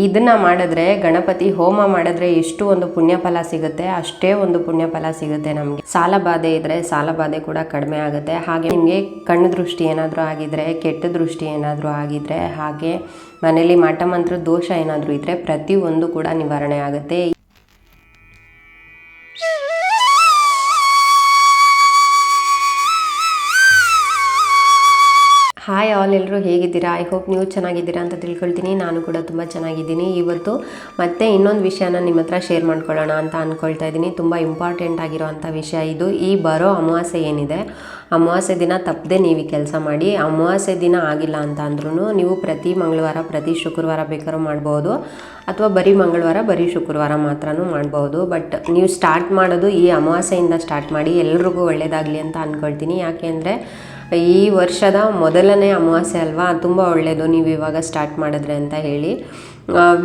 ಇದನ್ನು ಮಾಡಿದ್ರೆ ಗಣಪತಿ ಹೋಮ ಮಾಡಿದ್ರೆ ಎಷ್ಟು ಒಂದು ಪುಣ್ಯ ಫಲ ಸಿಗುತ್ತೆ ಅಷ್ಟೇ ಒಂದು ಪುಣ್ಯ ಫಲ ಸಿಗುತ್ತೆ ನಮಗೆ. ಸಾಲ ಬಾಧೆ ಇದ್ದರೆ ಸಾಲ ಬಾಧೆ ಕೂಡ ಕಡಿಮೆ ಆಗುತ್ತೆ. ಹಾಗೆ ನಿಮಗೆ ಕಣ್ಣು ದೃಷ್ಟಿ ಏನಾದರೂ ಆಗಿದ್ರೆ, ಕೆಟ್ಟ ದೃಷ್ಟಿ ಏನಾದರೂ ಆಗಿದ್ರೆ, ಹಾಗೆ ಮನೇಲಿ ಮಾಟ ಮಂತ್ರ ದೋಷ ಏನಾದರೂ ಇದ್ದರೆ ಪ್ರತಿಯೊಂದು ಕೂಡ ನಿವಾರಣೆ ಆಗುತ್ತೆ. ಹಾಯ್ ಆಲ್, ಎಲ್ಲರೂ ಹೇಗಿದ್ದೀರಾ? ಐ ಹೋಪ್ ನೀವು ಚೆನ್ನಾಗಿದ್ದೀರಾ ಅಂತ ತಿಳ್ಕೊಳ್ತೀನಿ. ನಾನು ಕೂಡ ತುಂಬ ಚೆನ್ನಾಗಿದ್ದೀನಿ. ಇವತ್ತು ಮತ್ತೆ ಇನ್ನೊಂದು ವಿಷಯನ ನಿಮ್ಮ ಹತ್ರ ಶೇರ್ ಮಾಡ್ಕೊಳ್ಳೋಣ ಅಂತ ಅಂದ್ಕೊಳ್ತಾ ಇದ್ದೀನಿ. ತುಂಬ ಇಂಪಾರ್ಟೆಂಟ್ ಆಗಿರೋವಂಥ ವಿಷಯ ಇದು. ಈ ಬರೋ ಅಮಾವಾಸ್ಯೆ ಏನಿದೆ, ಅಮಾವಾಸ್ಯೆ ದಿನ ತಪ್ಪದೆ ನೀವು ಈ ಕೆಲಸ ಮಾಡಿ. ಅಮಾವಾಸ್ಯೆ ದಿನ ಆಗಿಲ್ಲ ಅಂತ ಅಂದ್ರೂ ನೀವು ಪ್ರತಿ ಮಂಗಳವಾರ, ಪ್ರತಿ ಶುಕ್ರವಾರ ಬೇಕಾದ್ರೂ ಮಾಡ್ಬೋದು, ಅಥವಾ ಬರೀ ಮಂಗಳವಾರ, ಬರೀ ಶುಕ್ರವಾರ ಮಾತ್ರನೂ ಮಾಡ್ಬೋದು. ಬಟ್ ನೀವು ಸ್ಟಾರ್ಟ್ ಮಾಡೋದು ಈ ಅಮಾವಾಸ್ಯೆಯಿಂದ ಸ್ಟಾರ್ಟ್ ಮಾಡಿ. ಎಲ್ರಿಗೂ ಒಳ್ಳೆಯದಾಗಲಿ ಅಂತ ಅಂದ್ಕೊಳ್ತೀನಿ. ಯಾಕೆ ಅಂದರೆ ಈ ವರ್ಷದ ಮೊದಲನೇ ಅಮಾವಾಸ್ಯೆ ಅಲ್ವಾ, ತುಂಬ ಒಳ್ಳೆಯದು ನೀವು ಇವಾಗ ಸ್ಟಾರ್ಟ್ ಮಾಡಿದ್ರೆ ಅಂತ ಹೇಳಿ.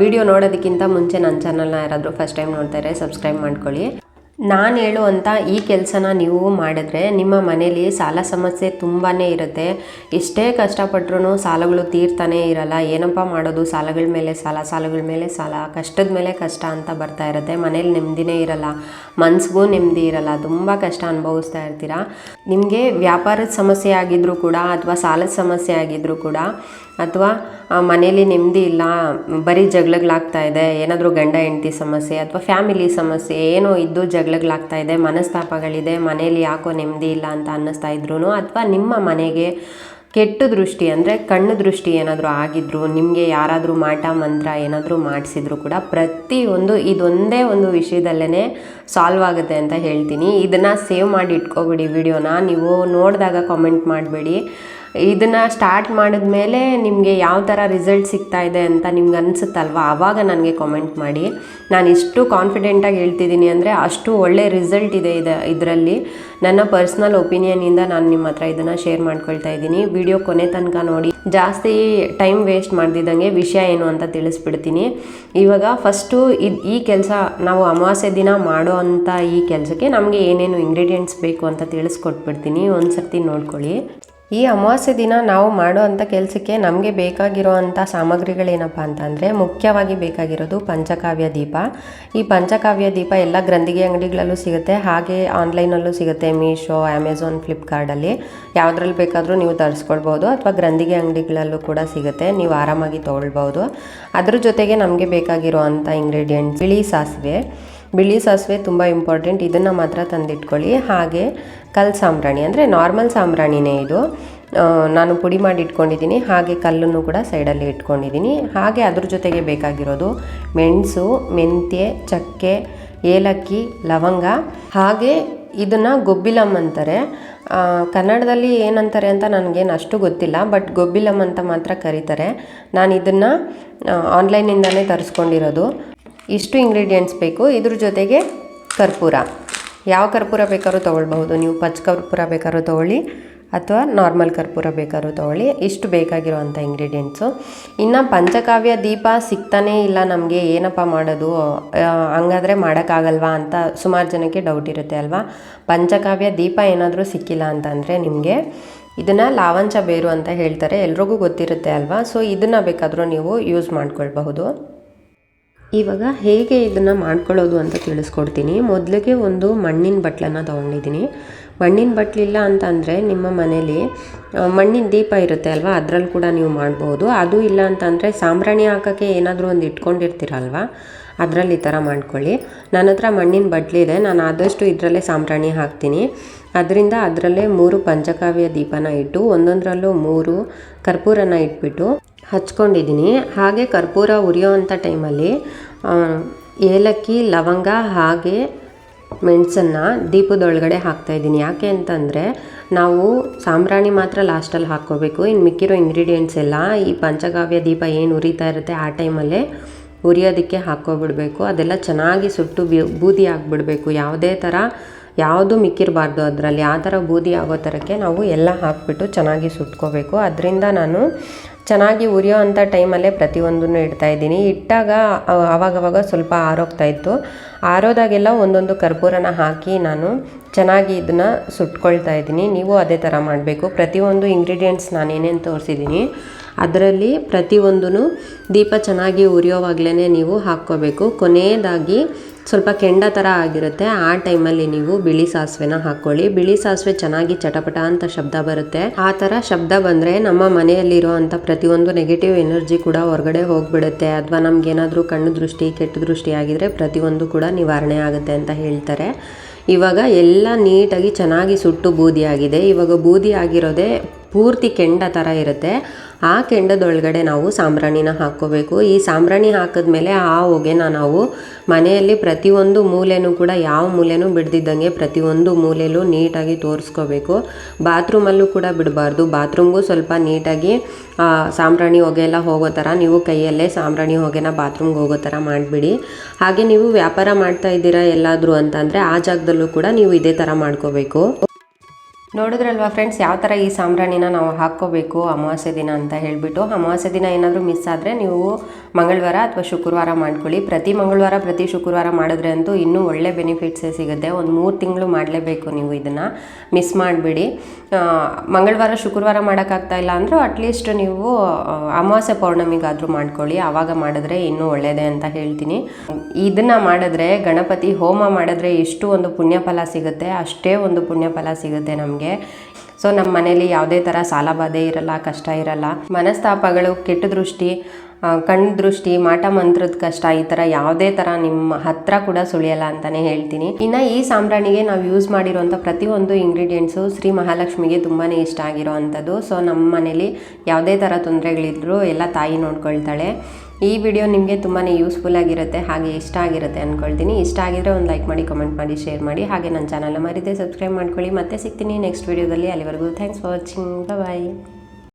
ವಿಡಿಯೋ ನೋಡೋದಕ್ಕಿಂತ ಮುಂಚೆ ನನ್ನ ಚಾನಲ್ನ ಯಾರಾದರೂ ಫಸ್ಟ್ ಟೈಮ್ ನೋಡ್ತಾರೆ ಸಬ್ಸ್ಕ್ರೈಬ್ ಮಾಡ್ಕೊಳ್ಳಿ. ನಾನು ಹೇಳುವಂಥ ಈ ಕೆಲಸನ ನೀವು ಮಾಡಿದ್ರೆ ನಿಮ್ಮ ಮನೇಲಿ ಸಾಲ ಸಮಸ್ಯೆ ತುಂಬಾ ಇರುತ್ತೆ. ಎಷ್ಟೇ ಕಷ್ಟಪಟ್ಟರೂ ಸಾಲಗಳು ತೀರ್ತಾನೇ ಇರಲ್ಲ. ಏನಪ್ಪ ಮಾಡೋದು, ಸಾಲಗಳ ಮೇಲೆ ಸಾಲ, ಸಾಲಗಳ ಮೇಲೆ ಸಾಲ, ಕಷ್ಟದ ಮೇಲೆ ಕಷ್ಟ ಅಂತ ಬರ್ತಾ ಇರುತ್ತೆ. ಮನೇಲಿ ನೆಮ್ಮದಿನೇ ಇರಲ್ಲ, ಮನ್ಸಿಗೂ ನೆಮ್ಮದಿ ಇರಲ್ಲ, ತುಂಬ ಕಷ್ಟ ಅನುಭವಿಸ್ತಾ ಇರ್ತೀರಾ. ನಿಮಗೆ ವ್ಯಾಪಾರದ ಸಮಸ್ಯೆ ಆಗಿದ್ದರೂ ಕೂಡ, ಅಥವಾ ಸಾಲದ ಸಮಸ್ಯೆ ಆಗಿದ್ದರೂ ಕೂಡ, ಅಥವಾ ಮನೇಲಿ ನೆಮ್ಮದಿ ಇಲ್ಲ, ಬರೀ ಜಗಳಗಳಾಗ್ತಾ ಇದೆ, ಏನಾದರೂ ಗಂಡ ಹೆಂಡತಿ ಸಮಸ್ಯೆ ಅಥವಾ ಫ್ಯಾಮಿಲಿ ಸಮಸ್ಯೆ ಏನೋ ಇದ್ದು ಜಗಳಗಳಾಗ್ತಾ ಇದೆ, ಮನಸ್ತಾಪಗಳಿದೆ, ಮನೇಲಿ ಯಾಕೋ ನೆಮ್ಮದಿ ಇಲ್ಲ ಅಂತ ಅನ್ನಿಸ್ತಾ ಇದ್ರೂ, ಅಥವಾ ನಿಮ್ಮ ಮನೆಗೆ ಕೆಟ್ಟ ದೃಷ್ಟಿ ಅಂದರೆ ಕಣ್ಣು ದೃಷ್ಟಿ ಏನಾದರೂ ಆಗಿದ್ರು, ನಿಮಗೆ ಯಾರಾದರೂ ಮಾಟ ಮಂತ್ರ ಏನಾದರೂ ಮಾಡಿಸಿದ್ರು ಕೂಡ ಪ್ರತಿಯೊಂದು ಇದೊಂದೇ ಒಂದು ವಿಷಯದಲ್ಲೇ ಸಾಲ್ವ್ ಆಗುತ್ತೆ ಅಂತ ಹೇಳ್ತೀನಿ. ಇದನ್ನು ಸೇವ್ ಮಾಡಿ ಇಟ್ಕೊಬಿಡಿ. ವಿಡಿಯೋನ ನೀವು ನೋಡಿದಾಗ ಕಾಮೆಂಟ್ ಮಾಡಬೇಡಿ. ಇದನ್ನು ಸ್ಟಾರ್ಟ್ ಮಾಡಿದ್ಮೇಲೆ ನಿಮಗೆ ಯಾವ ಥರ ರಿಸಲ್ಟ್ ಸಿಗ್ತಾ ಇದೆ ಅಂತ ನಿಮ್ಗೆ ಅನಿಸುತ್ತಲ್ವ, ಆವಾಗ ನನಗೆ ಕಾಮೆಂಟ್ ಮಾಡಿ. ನಾನು ಇಷ್ಟು ಕಾನ್ಫಿಡೆಂಟಾಗಿ ಹೇಳ್ತಿದ್ದೀನಿ ಅಂದರೆ ಅಷ್ಟು ಒಳ್ಳೆ ರಿಸಲ್ಟ್ ಇದೆ ಇದರಲ್ಲಿ. ನನ್ನ ಪರ್ಸ್ನಲ್ ಒಪಿನಿಯನಿಂದ ನಾನು ನಿಮ್ಮ ಹತ್ರ ಇದನ್ನು ಶೇರ್ ಮಾಡ್ಕೊಳ್ತಾ ಇದ್ದೀನಿ. ವಿಡಿಯೋ ಕೊನೆ ತನಕ ನೋಡಿ. ಜಾಸ್ತಿ ಟೈಮ್ ವೇಸ್ಟ್ ಮಾಡ್ದಿದ್ದಂಗೆ ವಿಷಯ ಏನು ಅಂತ ತಿಳಿಸ್ಬಿಡ್ತೀನಿ. ಇವಾಗ ಫಸ್ಟು ಈ ಕೆಲಸ ನಾವು ಅಮಾವಾಸ್ಯೆ ದಿನ ಮಾಡೋ ಅಂಥ ಈ ಕೆಲಸಕ್ಕೆ ನಮಗೆ ಏನೇನು ಇಂಗ್ರೀಡಿಯೆಂಟ್ಸ್ ಬೇಕು ಅಂತ ತಿಳಿಸ್ಕೊಟ್ಬಿಡ್ತೀನಿ. ಒಂದು ಸರ್ತಿ ನೋಡ್ಕೊಳ್ಳಿ. ಈ ಅಮಾವಾಸ್ಯೆ ದಿನ ನಾವು ಮಾಡೋ ಅಂಥ ಕೆಲಸಕ್ಕೆ ನಮಗೆ ಬೇಕಾಗಿರೋ ಅಂಥ ಸಾಮಗ್ರಿಗಳೇನಪ್ಪ ಅಂತಂದರೆ, ಮುಖ್ಯವಾಗಿ ಬೇಕಾಗಿರೋದು ಪಂಚಕಾವ್ಯ ದೀಪ. ಈ ಪಂಚಕಾವ್ಯ ದೀಪ ಎಲ್ಲ ಗ್ರಂಥಿಗೆ ಅಂಗಡಿಗಳಲ್ಲೂ ಸಿಗುತ್ತೆ, ಹಾಗೆ ಆನ್ಲೈನಲ್ಲೂ ಸಿಗುತ್ತೆ. ಮೀಶೋ, ಅಮೆಝಾನ್, ಫ್ಲಿಪ್ಕಾರ್ಟಲ್ಲಿ ಯಾವುದ್ರಲ್ಲಿ ಬೇಕಾದರೂ ನೀವು ತರಿಸ್ಕೊಳ್ಬೋದು, ಅಥವಾ ಗ್ರಂಥಿಗೆ ಅಂಗಡಿಗಳಲ್ಲೂ ಕೂಡ ಸಿಗುತ್ತೆ, ನೀವು ಆರಾಮಾಗಿ ತೊಗೊಳ್ಬೋದು. ಅದ್ರ ಜೊತೆಗೆ ನಮಗೆ ಬೇಕಾಗಿರೋ ಅಂಥ ಇಂಗ್ರೀಡಿಯೆಂಟ್ಸ್ ಬಿಳಿ ಸಾಸಿವೆ ತುಂಬ ಇಂಪಾರ್ಟೆಂಟ್, ಇದನ್ನು ಮಾತ್ರ ತಂದಿಟ್ಕೊಳ್ಳಿ. ಹಾಗೆ ಕಲ್ಲು ಸಾಂಬ್ರಾಣಿ ಅಂದರೆ ನಾರ್ಮಲ್ ಸಾಂಬ್ರಾಣಿನೇ ಇದು, ನಾನು ಪುಡಿ ಮಾಡಿ ಇಟ್ಕೊಂಡಿದ್ದೀನಿ. ಹಾಗೆ ಕಲ್ಲನ್ನು ಕೂಡ ಸೈಡಲ್ಲಿ ಇಟ್ಕೊಂಡಿದ್ದೀನಿ. ಹಾಗೆ ಅದ್ರ ಜೊತೆಗೆ ಬೇಕಾಗಿರೋದು ಮೆಣಸು, ಮೆಂತ್ಯ, ಚಕ್ಕೆ, ಏಲಕ್ಕಿ, ಲವಂಗ, ಹಾಗೆ ಇದನ್ನು ಗೊಬ್ಬಿಲಮ್ ಅಂತಾರೆ. ಕನ್ನಡದಲ್ಲಿ ಏನಂತಾರೆ ಅಂತ ನನಗೇನು ಅಷ್ಟು ಗೊತ್ತಿಲ್ಲ, ಬಟ್ ಗೊಬ್ಬಿಲಮ್ ಅಂತ ಮಾತ್ರ ಕರೀತಾರೆ. ನಾನು ಇದನ್ನು ಆನ್ಲೈನಿಂದಲೇ ತರಿಸ್ಕೊಂಡಿರೋದು. ಇಷ್ಟು ಇಂಗ್ರೀಡಿಯೆಂಟ್ಸ್ ಬೇಕು. ಇದ್ರ ಜೊತೆಗೆ ಕರ್ಪೂರ, ಯಾವ ಕರ್ಪೂರ ಬೇಕಾದ್ರೂ ತೊಗೊಳ್ಬಹುದು. ನೀವು ಪಚ್ಚ ಕರ್ಪೂರ ಬೇಕಾದ್ರೂ ತೊಗೊಳ್ಳಿ, ಅಥವಾ ನಾರ್ಮಲ್ ಕರ್ಪೂರ ಬೇಕಾದ್ರೂ ತೊಗೊಳ್ಳಿ. ಇಷ್ಟು ಬೇಕಾಗಿರೋವಂಥ ಇಂಗ್ರೀಡಿಯೆಂಟ್ಸು. ಇನ್ನು ಪಂಚಕಾವ್ಯ ದೀಪ ಸಿಗ್ತಾನೇ ಇಲ್ಲ ನಮಗೆ, ಏನಪ್ಪ ಮಾಡೋದು, ಹಂಗಾದರೆ ಮಾಡೋಕ್ಕಾಗಲ್ವಾ ಅಂತ ಸುಮಾರು ಜನಕ್ಕೆ ಡೌಟ್ ಇರುತ್ತೆ ಅಲ್ವಾ. ಪಂಚಕಾವ್ಯ ದೀಪ ಏನಾದರೂ ಸಿಕ್ಕಿಲ್ಲ ಅಂತಂದರೆ ನಿಮಗೆ ಇದನ್ನು ಲಾವಂಚ ಬೇರು ಅಂತ ಹೇಳ್ತಾರೆ, ಎಲ್ರಿಗೂ ಗೊತ್ತಿರುತ್ತೆ ಅಲ್ವಾ. ಸೊ ಇದನ್ನು ಬೇಕಾದರೂ ನೀವು ಯೂಸ್ ಮಾಡ್ಕೊಳ್ಬಹುದು. ಇವಾಗ ಹೇಗೆ ಇದನ್ನು ಮಾಡ್ಕೊಳ್ಳೋದು ಅಂತ ತಿಳಿಸ್ಕೊಡ್ತೀನಿ. ಮೊದಲಿಗೆ ಒಂದು ಮಣ್ಣಿನ ಬಟ್ಲನ್ನು ತೊಗೊಂಡಿದ್ದೀನಿ. ಮಣ್ಣಿನ ಬಟ್ಲಿಲ್ಲ ಅಂತ ಅಂದರೆ ನಿಮ್ಮ ಮನೇಲಿ ಮಣ್ಣಿನ ದೀಪ ಇರುತ್ತೆ ಅಲ್ವಾ, ಅದರಲ್ಲಿ ಕೂಡ ನೀವು ಮಾಡ್ಬೋದು. ಅದು ಇಲ್ಲ ಅಂತಂದರೆ ಸಾಂಬ್ರಾಣಿ ಹಾಕೋಕ್ಕೆ ಏನಾದರೂ ಒಂದು ಇಟ್ಕೊಂಡಿರ್ತೀರಲ್ವ, ಅದರಲ್ಲಿ ಈ ಥರ ಮಾಡ್ಕೊಳ್ಳಿ. ನನ್ನ ಹತ್ರ ಮಣ್ಣಿನ ಬಟ್ಲಿದೆ, ನಾನು ಆದಷ್ಟು ಇದರಲ್ಲೇ ಸಾಂಬ್ರಾಣಿ ಹಾಕ್ತೀನಿ. ಅದರಿಂದ ಅದರಲ್ಲೇ 3 ಪಂಚಕಾವ್ಯ ದೀಪನ ಇಟ್ಟು ಒಂದೊಂದರಲ್ಲೂ 3 ಕರ್ಪೂರನ ಇಟ್ಬಿಟ್ಟು ಹಚ್ಕೊಂಡಿದ್ದೀನಿ. ಹಾಗೆ ಕರ್ಪೂರ ಉರಿಯೋ ಅಂಥ ಟೈಮಲ್ಲಿ ಏಲಕ್ಕಿ, ಲವಂಗ ಹಾಗೆ ಮೆಣಸನ್ನು ದೀಪದೊಳಗಡೆ ಹಾಕ್ತಾಯಿದ್ದೀನಿ. ಯಾಕೆ ಅಂತಂದರೆ ನಾವು ಸಾಂಬ್ರಾಣಿ ಮಾತ್ರ ಲಾಸ್ಟಲ್ಲಿ ಹಾಕ್ಕೋಬೇಕು. ಇನ್ನು ಮಿಕ್ಕಿರೋ ಇಂಗ್ರೀಡಿಯೆಂಟ್ಸ್ ಎಲ್ಲ ಈ ಪಂಚಕಾವ್ಯ ದೀಪ ಏನು ಉರಿತಾ ಇರುತ್ತೆ ಆ ಟೈಮಲ್ಲೇ ಉರಿಯೋದಕ್ಕೆ ಹಾಕ್ಕೊಬಿಡ್ಬೇಕು. ಅದೆಲ್ಲ ಚೆನ್ನಾಗಿ ಸುಟ್ಟು ಬೂದಿ ಆಗಿಬಿಡ್ಬೇಕು. ಯಾವುದು ಮಿಕ್ಕಿರಬಾರ್ದು ಅದರಲ್ಲಿ. ಆ ಥರ ಬೂದಿ ಆಗೋ ಥರಕ್ಕೆ ನಾವು ಎಲ್ಲ ಹಾಕಿಬಿಟ್ಟು ಚೆನ್ನಾಗಿ ಸುಟ್ಕೋಬೇಕು. ಅದರಿಂದ ನಾನು ಚೆನ್ನಾಗಿ ಉರಿಯೋ ಅಂಥ ಟೈಮಲ್ಲೇ ಪ್ರತಿಯೊಂದನ್ನು ಇಡ್ತಾಯಿದ್ದೀನಿ. ಇಟ್ಟಾಗ ಆವಾಗವಾಗ ಸ್ವಲ್ಪ ಆರೋಗ್ತಾಯಿತ್ತು. ಆರೋದಾಗೆಲ್ಲ ಒಂದೊಂದು ಕರ್ಪೂರನ ಹಾಕಿ ನಾನು ಚೆನ್ನಾಗಿ ಇದನ್ನು ಸುಟ್ಕೊಳ್ತಾ ಇದ್ದೀನಿ. ನೀವು ಅದೇ ಥರ ಮಾಡಬೇಕು. ಪ್ರತಿಯೊಂದು ಇಂಗ್ರೀಡಿಯೆಂಟ್ಸ್ ನಾನು ಏನೇನು ತೋರಿಸಿದ್ದೀನಿ ಅದರಲ್ಲಿ ಪ್ರತಿಯೊಂದೂ ದೀಪ ಚೆನ್ನಾಗಿ ಉರಿಯೋವಾಗಲೇ ನೀವು ಹಾಕ್ಕೋಬೇಕು. ಕೊನೆಯದಾಗಿ ಸ್ವಲ್ಪ ಕೆಂಡ ಥರ ಆಗಿರುತ್ತೆ, ಆ ಟೈಮಲ್ಲಿ ನೀವು ಬಿಳಿ ಸಾಸಿವೆನ ಹಾಕ್ಕೊಳ್ಳಿ. ಬಿಳಿ ಸಾಸಿವೆ ಚೆನ್ನಾಗಿ ಚಟಪಟ ಅಂತ ಶಬ್ದ ಬರುತ್ತೆ. ಆ ಥರ ಶಬ್ದ ಬಂದರೆ ನಮ್ಮ ಮನೆಯಲ್ಲಿರೋ ಅಂಥ ಪ್ರತಿಯೊಂದು ನೆಗೆಟಿವ್ ಎನರ್ಜಿ ಕೂಡ ಹೊರಗಡೆ ಹೋಗ್ಬಿಡುತ್ತೆ. ಅಥವಾ ನಮಗೇನಾದರೂ ಕಣ್ಣು ದೃಷ್ಟಿ ಕೆಟ್ಟ ದೃಷ್ಟಿ ಆಗಿದ್ರೆ ಪ್ರತಿಯೊಂದು ಕೂಡ ನಿವಾರಣೆ ಆಗುತ್ತೆ ಅಂತ ಹೇಳ್ತಾರೆ. ಇವಾಗ ಎಲ್ಲ ನೀಟಾಗಿ ಚೆನ್ನಾಗಿ ಸುಟ್ಟು ಬೂದಿ ಆಗಿದೆ. ಇವಾಗ ಬೂದಿ ಆಗಿರೋದೇ ಪೂರ್ತಿ ಕೆಂಡ ಥರ ಇರುತ್ತೆ. ಆ ಕೆಂಡದೊಳಗಡೆ ನಾವು ಸಾಂಬ್ರಾಣಿನ ಹಾಕ್ಕೋಬೇಕು. ಈ ಸಾಂಬ್ರಾಣಿ ಹಾಕಿದ್ಮೇಲೆ ಆ ಹೊಗೆನ ನಾವು ಮನೆಯಲ್ಲಿ ಪ್ರತಿಯೊಂದು ಮೂಲೆನೂ ಕೂಡ ಯಾವ ಮೂಲೆನೂ ಬಿಡ್ದಿದ್ದಂಗೆ ಪ್ರತಿಯೊಂದು ಮೂಲೆಯಲ್ಲೂ ನೀಟಾಗಿ ತೋರಿಸ್ಕೋಬೇಕು. ಬಾತ್ರೂಮಲ್ಲೂ ಕೂಡ ಬಿಡಬಾರ್ದು. ಬಾತ್ರೂಮ್ಗೂ ಸ್ವಲ್ಪ ನೀಟಾಗಿ ಸಾಂಬ್ರಾಣಿ ಹೊಗೆ ಎಲ್ಲ ಹೋಗೋ ಥರ ನೀವು ಕೈಯಲ್ಲೇ ಸಾಂಬ್ರಾಣಿ ಹೊಗೆನ ಬಾತ್ರೂಮ್ಗೆ ಹೋಗೋ ಥರ ಮಾಡಿಬಿಡಿ. ಹಾಗೆ ನೀವು ವ್ಯಾಪಾರ ಮಾಡ್ತಾ ಇದ್ದೀರಾ ಎಲ್ಲಾದರೂ ಅಂತಂದರೆ ಆ ಜಾಗದಲ್ಲೂ ಕೂಡ ನೀವು ಇದೇ ಥರ ಮಾಡ್ಕೋಬೇಕು. ನೋಡಿದ್ರಲ್ವಾ ಫ್ರೆಂಡ್ಸ್, ಯಾವ ಥರ ಈ ಸಾಂಬ್ರಾಣಿನ ನಾವು ಹಾಕ್ಕೋಬೇಕು ಅಮಾವಾಸ್ಯೆ ದಿನ ಅಂತ ಹೇಳಿಬಿಟ್ಟು. ಅಮಾವಾಸ್ಯೆ ದಿನ ಏನಾದರೂ ಮಿಸ್ ಆದರೆ ನೀವು ಮಂಗಳವಾರ ಅಥವಾ ಶುಕ್ರವಾರ ಮಾಡ್ಕೊಳ್ಳಿ. ಪ್ರತಿ ಮಂಗಳವಾರ ಪ್ರತಿ ಶುಕ್ರವಾರ ಮಾಡಿದ್ರೆ ಅಂತೂ ಇನ್ನೂ ಒಳ್ಳೆ ಬೆನಿಫಿಟ್ಸೇ ಸಿಗುತ್ತೆ. ಒಂದು 3 ತಿಂಗಳು ಮಾಡಲೇಬೇಕು ನೀವು ಇದನ್ನು, ಮಿಸ್ ಮಾಡಿಬಿಡಿ. ಮಂಗಳವಾರ ಶುಕ್ರವಾರ ಮಾಡೋಕ್ಕಾಗ್ತಾ ಇಲ್ಲ ಅಂದರೂ ಅಟ್ಲೀಸ್ಟ್ ನೀವು ಅಮಾವಾಸ್ಯೆ ಪೌರ್ಣಮಿಗಾದರೂ ಮಾಡ್ಕೊಳ್ಳಿ. ಆವಾಗ ಮಾಡಿದ್ರೆ ಇನ್ನೂ ಒಳ್ಳೆಯದೇ ಅಂತ ಹೇಳ್ತೀನಿ. ಇದನ್ನು ಮಾಡಿದ್ರೆ ಗಣಪತಿ ಹೋಮ ಮಾಡಿದ್ರೆ ಎಷ್ಟು ಒಂದು ಪುಣ್ಯಫಲ ಸಿಗುತ್ತೆ ಅಷ್ಟೇ ಒಂದು ಪುಣ್ಯಫಲ ಸಿಗುತ್ತೆ ನಮಗೆ. ಸೊ ನಮ್ಮ ಮನೇಲಿ ಯಾವುದೇ ಥರ ಸಾಲ ಬಾಧೆ ಇರಲ್ಲ, ಕಷ್ಟ ಇರಲ್ಲ, ಮನಸ್ತಾಪಗಳು, ಕೆಟ್ಟ ದೃಷ್ಟಿ, ಕಣ್ಣು ದೃಷ್ಟಿ, ಮಾಟ ಮಂತ್ರದ ಕಷ್ಟ ಈ ಥರ ಯಾವುದೇ ಥರ ನಿಮ್ಮ ಹತ್ರ ಕೂಡ ಸುಳಿಯಲ್ಲ ಅಂತಲೇ ಹೇಳ್ತೀನಿ. ಇನ್ನು ಈ ಸಾಂಬ್ರಾಣಿಗೆ ನಾವು ಯೂಸ್ ಮಾಡಿರೋಂಥ ಪ್ರತಿಯೊಂದು ಇಂಗ್ರೀಡಿಯೆಂಟ್ಸು ಶ್ರೀ ಮಹಾಲಕ್ಷ್ಮಿಗೆ ತುಂಬಾ ಇಷ್ಟ ಆಗಿರೋ ಅಂಥದ್ದು. ಸೊ ನಮ್ಮ ಮನೇಲಿ ಯಾವುದೇ ಥರ ತೊಂದರೆಗಳಿದ್ರು ಎಲ್ಲ ತಾಯಿ ನೋಡ್ಕೊಳ್ತಾಳೆ. ಈ ವಿಡಿಯೋ ನಿಮಗೆ ತುಂಬಾ ಯೂಸ್ಫುಲ್ ಆಗಿರುತ್ತೆ, ಹಾಗೆ ಇಷ್ಟ ಆಗಿರುತ್ತೆ ಅಂದ್ಕೊಳ್ತೀನಿ. ಇಷ್ಟ ಆಗಿದ್ರೆ ಒಂದು ಲೈಕ್ ಮಾಡಿ, ಕಮೆಂಟ್ ಮಾಡಿ, ಶೇರ್ ಮಾಡಿ. ಹಾಗೆ ನನ್ನ ಚಾನಲ್ನ ಮರೀದೆ ಸಬ್ಸ್ಕ್ರೈಬ್ ಮಾಡ್ಕೊಳ್ಳಿ. ಮತ್ತೆ ಸಿಗ್ತೀನಿ ನೆಕ್ಸ್ಟ್ ವಿಡಿಯೋದಲ್ಲಿ. ಅಲ್ಲಿವರೆಗೂ ಥ್ಯಾಂಕ್ಸ್ ಫಾರ್ ವಾಚಿಂಗ್. ಬಾಯ್.